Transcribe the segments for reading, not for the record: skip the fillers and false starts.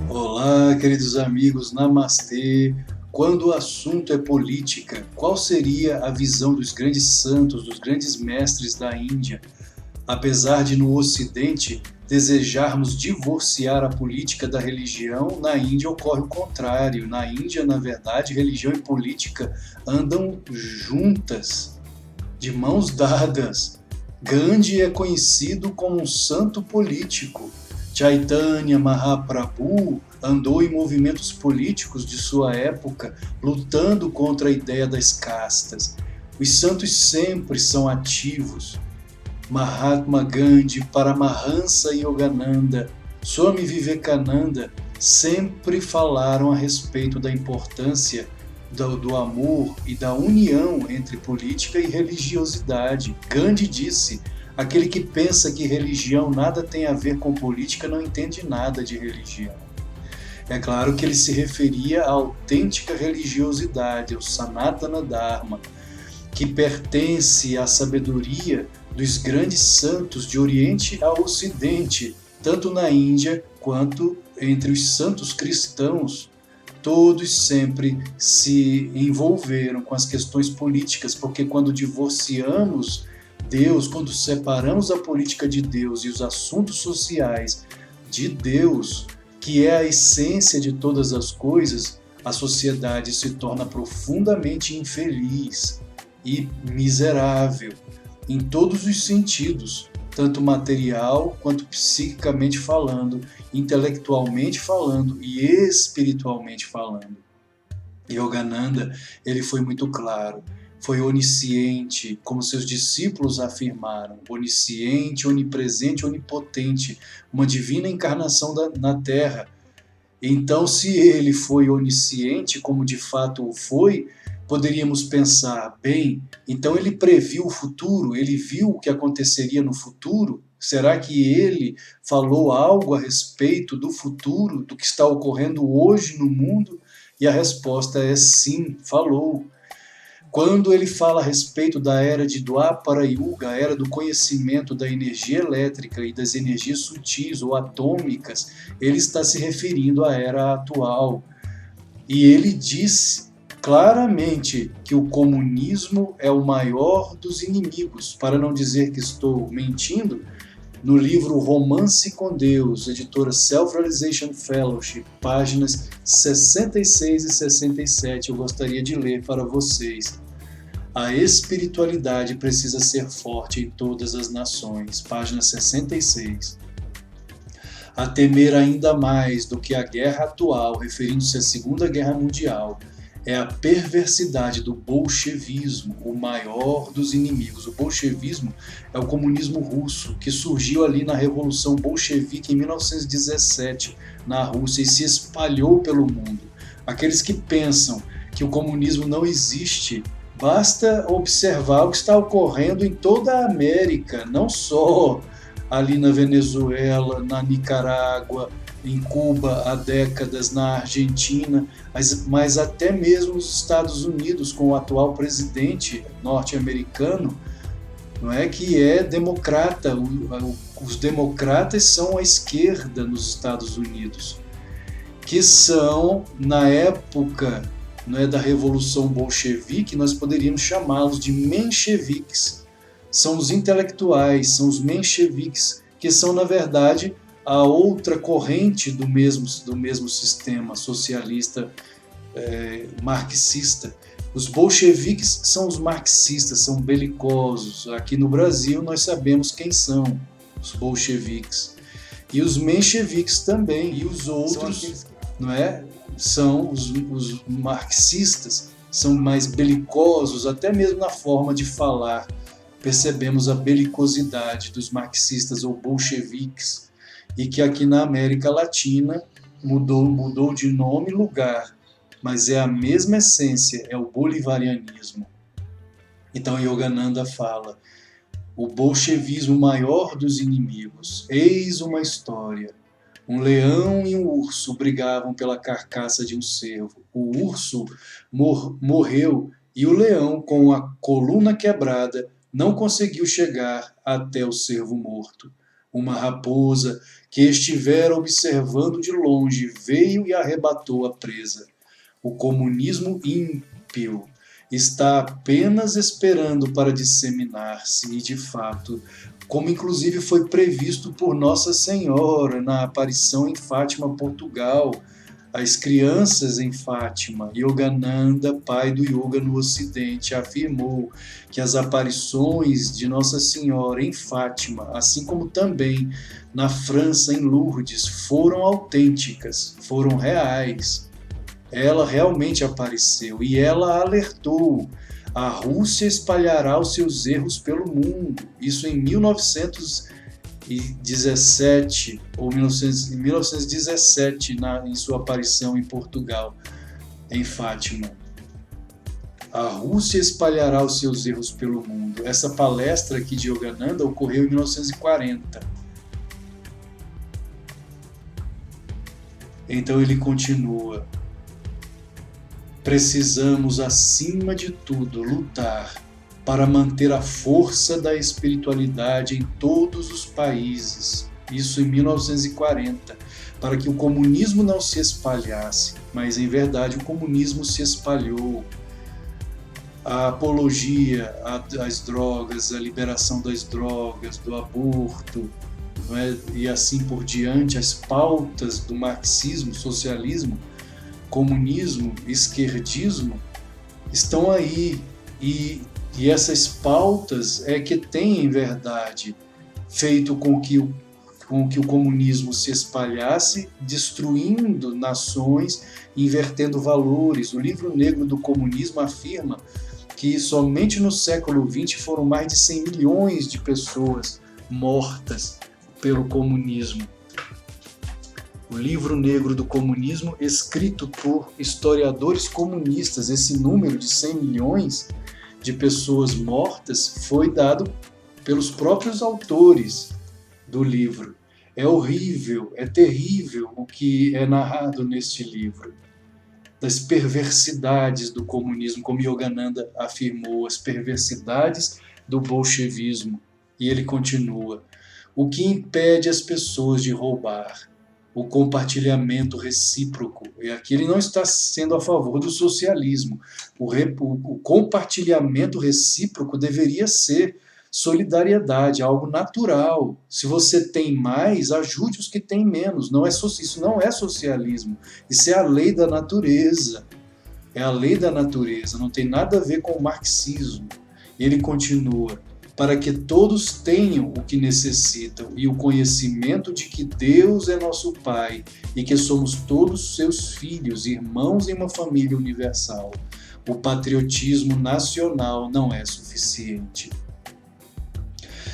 Olá, queridos amigos, namastê. Quando o assunto é política, qual seria a visão dos grandes santos, dos grandes mestres da Índia? Apesar de no Ocidente desejarmos divorciar a política da religião, na Índia ocorre o contrário. Na Índia, na verdade, religião e política andam juntas, de mãos dadas. Gandhi é conhecido como um santo político. Chaitanya Mahaprabhu andou em movimentos políticos de sua época, lutando contra a ideia das castas. Os santos sempre são ativos. Mahatma Gandhi, Paramahansa Yogananda, Swami Vivekananda sempre falaram a respeito da importância do amor e da união entre política e religiosidade. Gandhi disse: aquele que pensa que religião nada tem a ver com política não entende nada de religião. É claro que ele se referia à autêntica religiosidade, ao Sanatana Dharma, que pertence à sabedoria dos grandes santos de Oriente a Ocidente, tanto na Índia quanto entre os santos cristãos. Todos sempre se envolveram com as questões políticas, porque quando divorciamos Deus, quando separamos a política de Deus e os assuntos sociais de Deus, que é a essência de todas as coisas, a sociedade se torna profundamente infeliz e miserável em todos os sentidos, tanto material quanto psiquicamente falando, intelectualmente falando e espiritualmente falando. Yogananda, ele foi muito claro, foi onisciente, como seus discípulos afirmaram, onisciente, onipresente, onipotente, uma divina encarnação na Terra. Então, se ele foi onisciente, como de fato o foi, poderíamos pensar, bem, então ele previu o futuro, ele viu o que aconteceria no futuro? Será que ele falou algo a respeito do futuro, do que está ocorrendo hoje no mundo? E a resposta é sim, falou. Quando ele fala a respeito da era de Dwapara Yuga, a era do conhecimento da energia elétrica e das energias sutis ou atômicas, ele está se referindo à era atual. E ele diz claramente que o comunismo é o maior dos inimigos, para não dizer que estou mentindo. No livro Romance com Deus, editora Self-Realization Fellowship, páginas 66 e 67, eu gostaria de ler para vocês. A espiritualidade precisa ser forte em todas as nações, página 66. A temer ainda mais do que a guerra atual, referindo-se à Segunda Guerra Mundial, é a perversidade do bolchevismo, o maior dos inimigos. O bolchevismo é o comunismo russo, que surgiu ali na Revolução Bolchevique em 1917, na Rússia, e se espalhou pelo mundo. Aqueles que pensam que o comunismo não existe, basta observar o que está ocorrendo em toda a América, não só ali na Venezuela, na Nicarágua, em Cuba há décadas, na Argentina, mas até mesmo nos Estados Unidos, com o atual presidente norte-americano, não é, que é democrata. Os democratas são a esquerda nos Estados Unidos, que são, na época, não é, da Revolução Bolchevique, nós poderíamos chamá-los de mencheviques. São os intelectuais, são os mencheviques, que são, na verdade, a outra corrente do mesmo sistema socialista marxista. Os bolcheviques são os marxistas, são belicosos. Aqui no Brasil nós sabemos quem são os bolcheviques. E os mencheviques também, e os outros, não é? São os marxistas, são mais belicosos, até mesmo na forma de falar. Percebemos a belicosidade dos marxistas ou bolcheviques, e que aqui na América Latina mudou de nome e lugar, mas é a mesma essência, é o bolivarianismo. Então Yogananda fala, O bolchevismo maior dos inimigos. Eis uma história. Um leão e um urso brigavam pela carcaça de um cervo. O urso morreu e o leão, com a coluna quebrada, não conseguiu chegar até o cervo morto. Uma raposa, que estivera observando de longe, veio e arrebatou a presa. O comunismo ímpio está apenas esperando para disseminar-se e, de fato, como inclusive foi previsto por Nossa Senhora na aparição em Fátima, Portugal, as crianças em Fátima. Yogananda, pai do yoga no Ocidente, afirmou que as aparições de Nossa Senhora em Fátima, assim como também na França, em Lourdes, foram autênticas, foram reais. Ela realmente apareceu e ela alertou: a Rússia espalhará os seus erros pelo mundo. Isso em 1917 ou 1917, em sua aparição em Portugal, em Fátima. A Rússia espalhará os seus erros pelo mundo. Essa palestra aqui de Yogananda ocorreu em 1940. Então ele continua: precisamos, acima de tudo, lutar para manter a força da espiritualidade em todos os países. Isso em 1940, para que o comunismo não se espalhasse, mas em verdade o comunismo se espalhou. A apologia às drogas, a liberação das drogas, do aborto, não é? E assim por diante, as pautas do marxismo, socialismo, comunismo, esquerdismo, estão aí, e essas pautas é que têm, em verdade, feito com que o comunismo se espalhasse, destruindo nações, invertendo valores. O livro negro do comunismo afirma que somente no século XX foram mais de 100 milhões de pessoas mortas pelo comunismo. O livro negro do comunismo, escrito por historiadores comunistas, esse número de 100 milhões de pessoas mortas foi dado pelos próprios autores do livro. É horrível, é terrível o que é narrado neste livro, das perversidades do comunismo, como Yogananda afirmou, as perversidades do bolchevismo. E ele continua: o que impede as pessoas de roubar? O compartilhamento recíproco. E aqui ele não está sendo a favor do socialismo. O compartilhamento recíproco deveria ser solidariedade, algo natural. Se você tem mais, ajude os que têm menos. Isso não é socialismo. Isso é a lei da natureza. É a lei da natureza, não tem nada a ver com o marxismo. Ele continua: para que todos tenham o que necessitam e o conhecimento de que Deus é nosso Pai e que somos todos seus filhos, irmãos em uma família universal. O patriotismo nacional não é suficiente.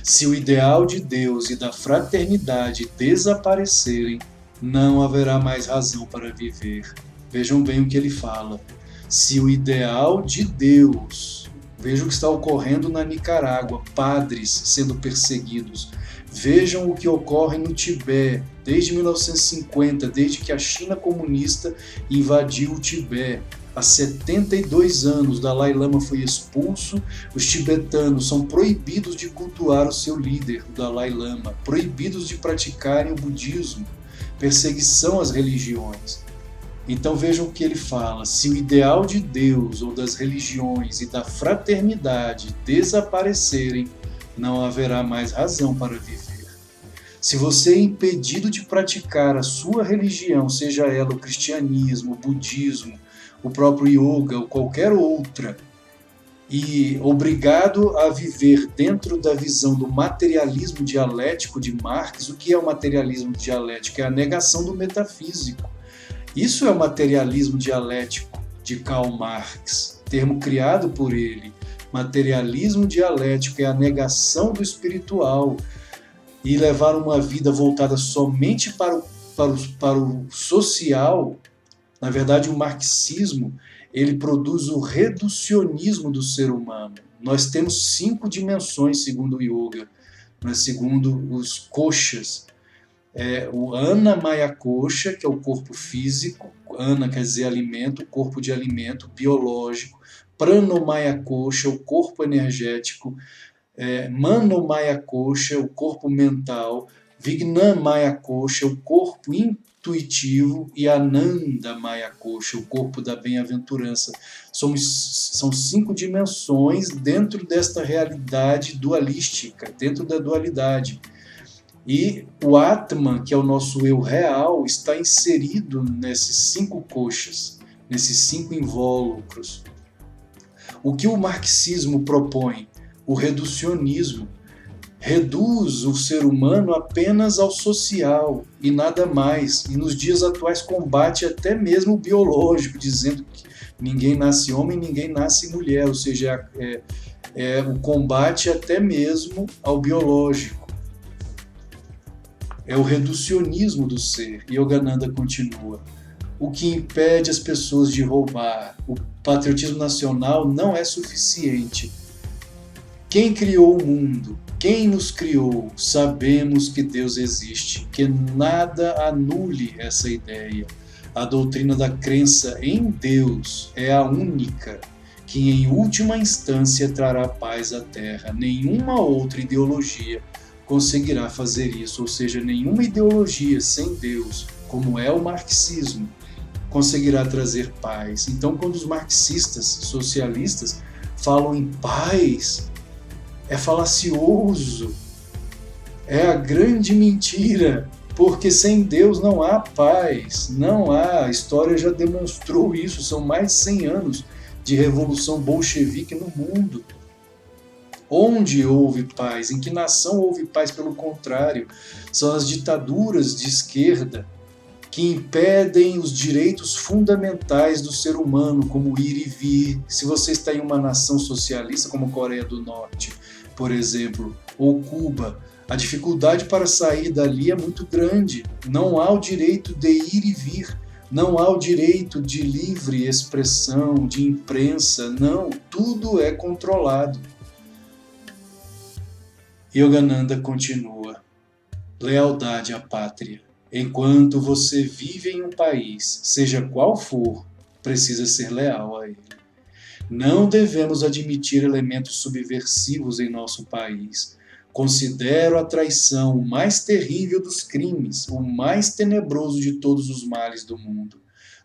Se o ideal de Deus e da fraternidade desaparecerem, não haverá mais razão para viver. Vejam bem o que ele fala. Se o ideal de Deus... Veja o que está ocorrendo na Nicarágua, padres sendo perseguidos. Vejam o que ocorre no Tibete, desde 1950, desde que a China comunista invadiu o Tibete. Há 72 anos, Dalai Lama foi expulso, os tibetanos são proibidos de cultuar o seu líder, o Dalai Lama, proibidos de praticarem o budismo, perseguição às religiões. Então vejam o que ele fala: se o ideal de Deus ou das religiões e da fraternidade desaparecerem, não haverá mais razão para viver. Se você é impedido de praticar a sua religião, seja ela o cristianismo, o budismo, o próprio yoga ou qualquer outra, e obrigado a viver dentro da visão do materialismo dialético de Marx, o que é o materialismo dialético? É a negação do metafísico. Isso é o materialismo dialético de Karl Marx, termo criado por ele. Materialismo dialético é a negação do espiritual e levar uma vida voltada somente para o social. Na verdade, o marxismo ele produz o reducionismo do ser humano. Nós temos 5 dimensões, segundo o yoga, segundo os koshas. O Ana Maya Kosha, que é o corpo físico, Ana quer dizer alimento, corpo de alimento biológico, Pranomaya Kosha, o corpo energético, Manomaya Kosha, o corpo mental, Vijnanamaya Kosha, o corpo intuitivo, e Anandamaya Kosha, o corpo da bem-aventurança. São 5 dimensões dentro desta realidade dualística, dentro da dualidade. E o Atman, que é o nosso eu real, está inserido nesses 5 koshas, nesses 5 invólucros. O que o marxismo propõe? O reducionismo. Reduz o ser humano apenas ao social e nada mais. E nos dias atuais combate até mesmo o biológico, dizendo que ninguém nasce homem, ninguém nasce mulher, ou seja, o combate até mesmo ao biológico. É o reducionismo do ser. E Yogananda continua. O que impede as pessoas de roubar. O patriotismo nacional não é suficiente. Quem criou o mundo? Quem nos criou? Sabemos que Deus existe, que nada anule essa ideia. A doutrina da crença em Deus é a única que, em última instância, trará paz à Terra. Nenhuma outra ideologia conseguirá fazer isso, ou seja, nenhuma ideologia sem Deus, como é o marxismo, conseguirá trazer paz. Então, quando os marxistas, socialistas, falam em paz, é falacioso, é a grande mentira, porque sem Deus não há paz, não há. A história já demonstrou isso, são mais de 100 anos de revolução bolchevique no mundo. Onde houve paz? Em que nação houve paz? Pelo contrário, são as ditaduras de esquerda que impedem os direitos fundamentais do ser humano, como ir e vir. Se você está em uma nação socialista, como a Coreia do Norte, por exemplo, ou Cuba, a dificuldade para sair dali é muito grande. Não há o direito de ir e vir, não há o direito de livre expressão, de imprensa, não, tudo é controlado. Yogananda continua. Lealdade à pátria. Enquanto você vive em um país, seja qual for, precisa ser leal a ele. Não devemos admitir elementos subversivos em nosso país. Considero a traição o mais terrível dos crimes, o mais tenebroso de todos os males do mundo.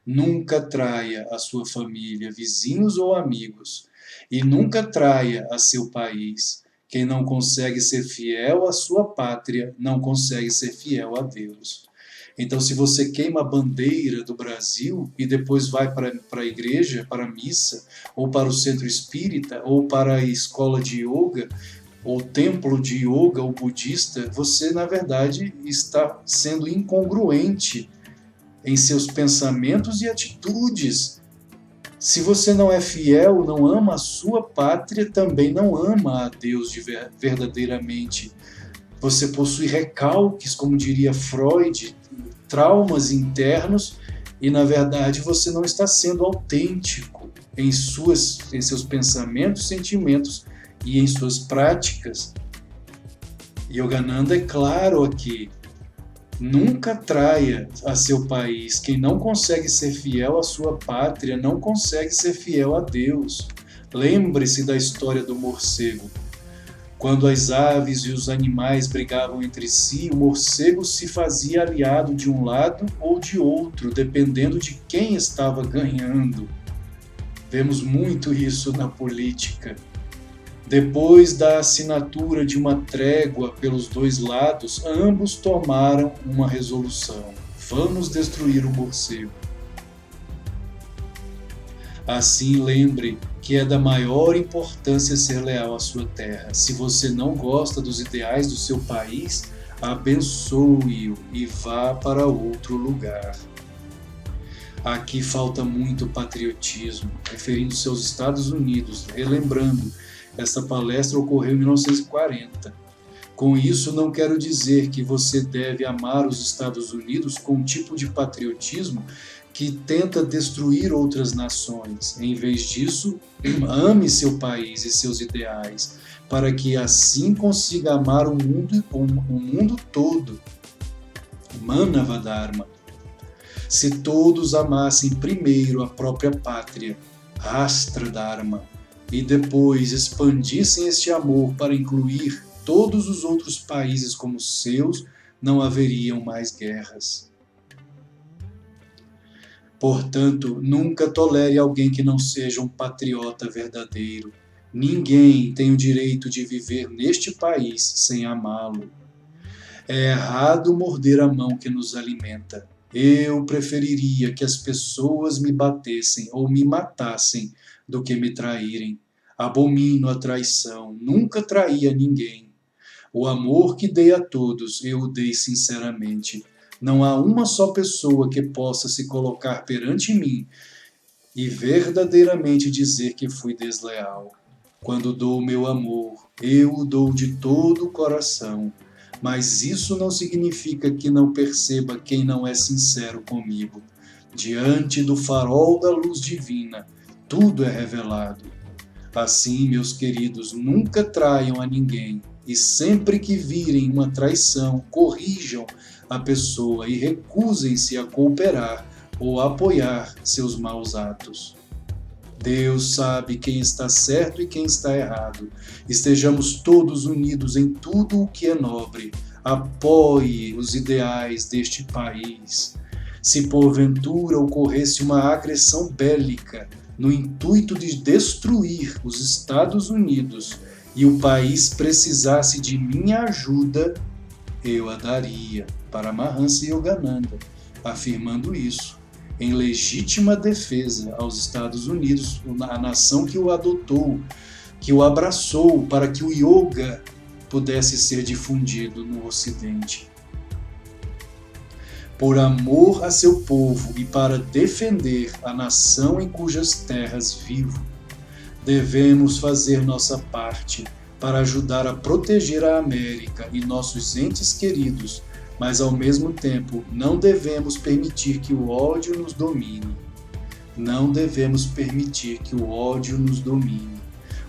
Nunca traia a sua família, vizinhos ou amigos, e nunca traia a seu país. Quem não consegue ser fiel à sua pátria, não consegue ser fiel a Deus. Então, se você queima a bandeira do Brasil e depois vai para a igreja, para a missa, ou para o centro espírita, ou para a escola de yoga, ou templo de yoga ou budista, você, na verdade, está sendo incongruente em seus pensamentos e atitudes. Se você não é fiel, não ama a sua pátria, também não ama a Deus verdadeiramente. Você possui recalques, como diria Freud, traumas internos, e na verdade você não está sendo autêntico em seus pensamentos, sentimentos e em suas práticas. Yogananda é claro aqui. Nunca traia a seu país. Quem não consegue ser fiel à sua pátria não consegue ser fiel a Deus. Lembre-se da história do morcego. Quando as aves e os animais brigavam entre si, o morcego se fazia aliado de um lado ou de outro, dependendo de quem estava ganhando. Vemos muito isso na política. Depois da assinatura de uma trégua pelos dois lados, ambos tomaram uma resolução: vamos destruir o morcego. Assim, lembre que é da maior importância ser leal à sua terra. Se você não gosta dos ideais do seu país, abençoe-o e vá para outro lugar. Aqui falta muito patriotismo, referindo-se aos Estados Unidos, relembrando. Essa palestra ocorreu em 1940. Com isso, não quero dizer que você deve amar os Estados Unidos com um tipo de patriotismo que tenta destruir outras nações. Em vez disso, ame seu país e seus ideais, para que assim consiga amar o mundo todo. Manava Dharma. Se todos amassem primeiro a própria pátria, Rastra Dharma, e depois expandissem este amor para incluir todos os outros países como seus, não haveriam mais guerras. Portanto, nunca tolere alguém que não seja um patriota verdadeiro. Ninguém tem o direito de viver neste país sem amá-lo. É errado morder a mão que nos alimenta. Eu preferiria que as pessoas me batessem ou me matassem do que me traírem. Abomino a traição, nunca traí a ninguém. O amor que dei a todos, eu o dei sinceramente. Não há uma só pessoa que possa se colocar perante mim e verdadeiramente dizer que fui desleal. Quando dou o meu amor, eu o dou de todo o coração. Mas isso não significa que não perceba quem não é sincero comigo. Diante do farol da luz divina, tudo é revelado. Assim, meus queridos, nunca traiam a ninguém, e sempre que virem uma traição, corrijam a pessoa e recusem-se a cooperar ou apoiar seus maus atos. Deus sabe quem está certo e quem está errado. Estejamos todos unidos em tudo o que é nobre. Apoie os ideais deste país. Se porventura ocorresse uma agressão bélica no intuito de destruir os Estados Unidos e o país precisasse de minha ajuda, eu a daria. Paramahansa Yogananda, afirmando isso, em legítima defesa aos Estados Unidos, a nação que o adotou, que o abraçou para que o yoga pudesse ser difundido no Ocidente. Por amor a seu povo e para defender a nação em cujas terras vivo, devemos fazer nossa parte para ajudar a proteger a América e nossos entes queridos, mas ao mesmo tempo não devemos permitir que o ódio nos domine. Não devemos permitir que o ódio nos domine.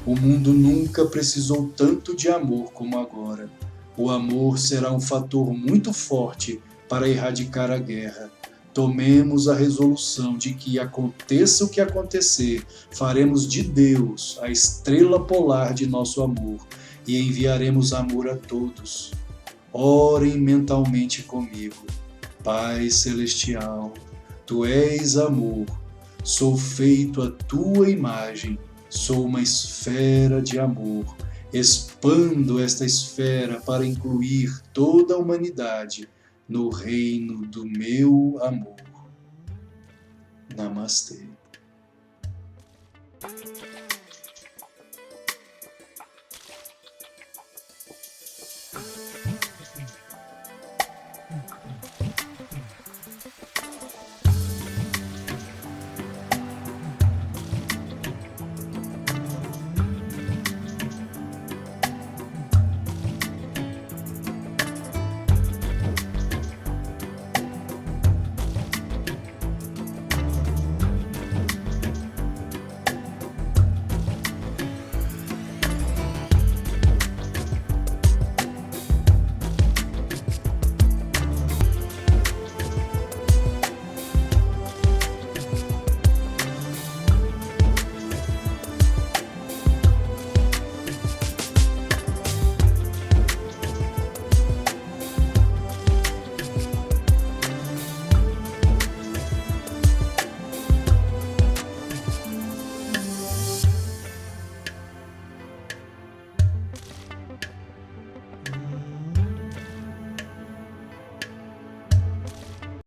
O mundo nunca precisou tanto de amor como agora. O amor será um fator muito forte para erradicar a guerra. Tomemos a resolução de que, aconteça o que acontecer, faremos de Deus a estrela polar de nosso amor e enviaremos amor a todos. Orem mentalmente comigo. Pai Celestial, Tu és amor, sou feito à Tua imagem, sou uma esfera de amor. Expando esta esfera para incluir toda a humanidade no reino do meu amor. Namastê.